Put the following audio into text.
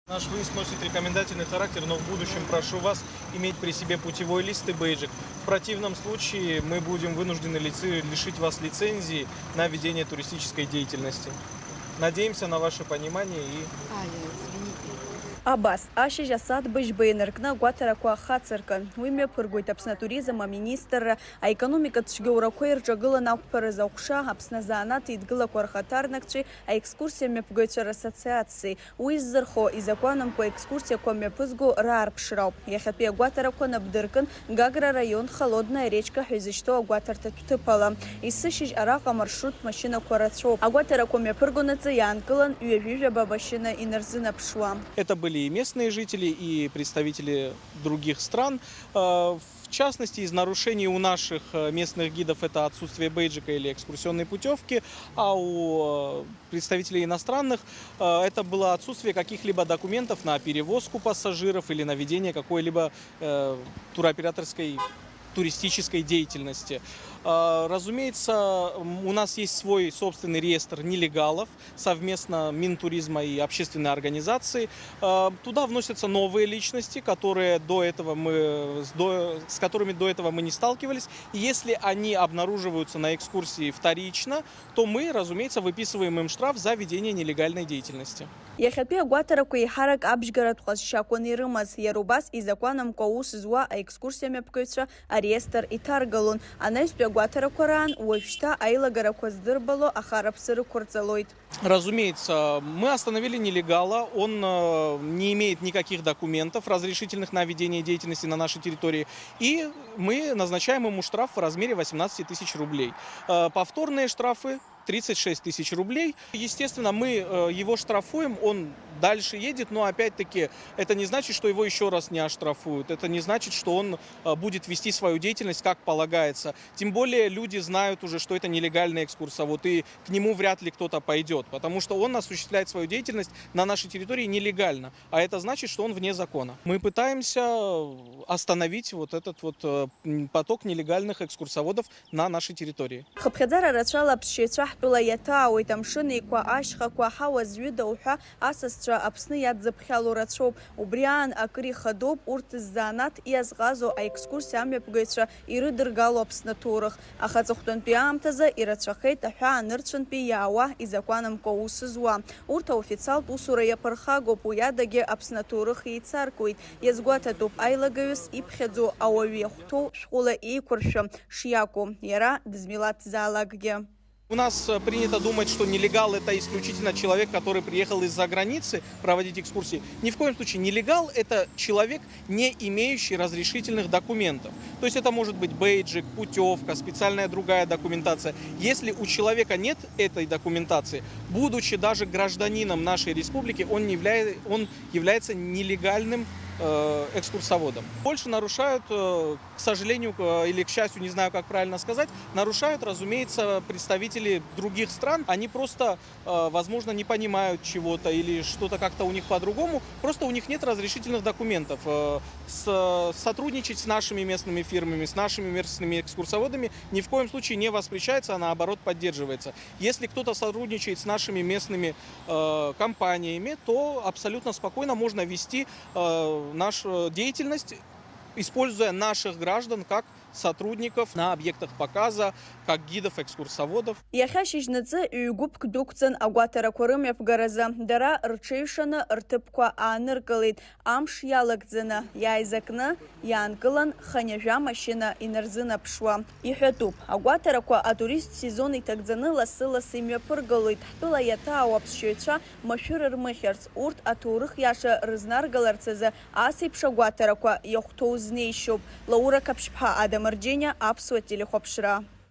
Наш выезд носит рекомендательный характер, но в будущем прошу вас иметь при себе путевой лист и бейджик. В противном случае мы будем вынуждены лишить вас лицензии на ведение туристической деятельности. Надеемся на ваше понимание и... Абас, ашиж асад быжбейнеркна гуатараква хацеркан. Уйме пыргуйт апсна туризм министр экономика тшгеуракуэр джагыла наукпарыза укша апсна заанат идгыла квархатарнакчи экскурсия мепгойчар ассоциации. Уиззерхо и законом по экскурсия коме пызгу раарпшрау. Яхапе гуатараква набдыркан Гагра район холодная речка хюзичто гуатарта тутыпала. Иссышиж арака маршрут машина кварацоп. Агуатараква мепыргунацы янкылан уевижа бабашина инерзина пшуа. Это были и местные жители, и представители других стран. В частности, из нарушений у наших местных гидов это отсутствие бейджика или экскурсионной путевки, а у представителей иностранных это было отсутствие каких-либо документов на перевозку пассажиров или на ведение какой-либо туроператорской туристической деятельности. Разумеется, у нас есть свой собственный реестр нелегалов, совместно Минтуризма и общественной организации. Туда вносятся новые личности, с которыми до этого мы не сталкивались. И если они обнаруживаются на экскурсии вторично, то мы, разумеется, выписываем им штраф за ведение нелегальной деятельности. Яхапе гуатараку и харак абжгарат шаконирымас ярубас и законом коус зуа экскурсиями пкойца реестр и таргалун. Анайспе гуатаракуран уэфшта айлагараку сдырбало ахарапсыры курцалойд. Разумеется, мы остановили нелегала, он не имеет никаких документов, разрешительных на ведение деятельности на нашей территории, и мы назначаем ему штраф в размере 18 тысяч рублей. Повторные штрафы 36 тысяч рублей. Естественно, мы его штрафуем, он дальше едет, но опять-таки это не значит, что его еще раз не оштрафуют. Это не значит, что он будет вести свою деятельность как полагается. Тем более люди знают уже, что это нелегальный экскурсовод, и к нему вряд ли кто-то пойдет, потому что он осуществляет свою деятельность на нашей территории нелегально, а это значит, что он вне закона. Мы пытаемся остановить вот этот вот поток нелегальных экскурсоводов на нашей территории. Пилаятауи тамшины ква ашха ква хауазвида уха асасча апсны ядзапхялу рацоп убриан акри хадоп уртзанат иазгазо экскурсия амепгайча ирыдыргало апснатурах ахацохтон пиамтаза ирацахейт аха нырчын пиява и законом коусызуа урта официал усурая пархаго пуядаге апснатурах и царкуит язгуататуп айлагаюс ипхедзо ауавехто школа и куршам шияку яра дзмилат залагге. У нас принято думать, что нелегал – это исключительно человек, который приехал из-за границы проводить экскурсии. Ни в коем случае нелегал – это человек, не имеющий разрешительных документов. То есть это может быть бейджик, путевка, специальная другая документация. Если у человека нет этой документации, будучи даже гражданином нашей республики, он является нелегальным экскурсоводом. Больше нарушают, к сожалению, или к счастью, не знаю, как правильно сказать, нарушают, разумеется, представители других стран. Они просто, возможно, не понимают чего-то или что-то как-то у них по-другому. Просто у них нет разрешительных документов. Сотрудничать с нашими местными фирмами, с нашими местными экскурсоводами ни в коем случае не воспрещается, а наоборот поддерживается. Если кто-то сотрудничает с нашими местными компаниями, то абсолютно спокойно можно вести нашу деятельность, используя наших граждан как сотрудников на объектах показа, как гидов, экскурсоводов. Яхашижнадзе югубк дукцен агуатара курым япгараза. Дара рчейшана ртыпква аныргалит. Амш ялагдзена яйзакна янкылан ханяжа машина инерзина пшва. Ихэтуп. Агуатараква атурист сезон итагдзаны ласы-ласы мепыргалит. Пыла ята ауапсшойча машырыр мыхерц. Урт атурых яша рызнаргаларцезе асипш агуатараква яхтоузнейшоп. Лаура капшпха адам Марджиня Апсуа телехопшра.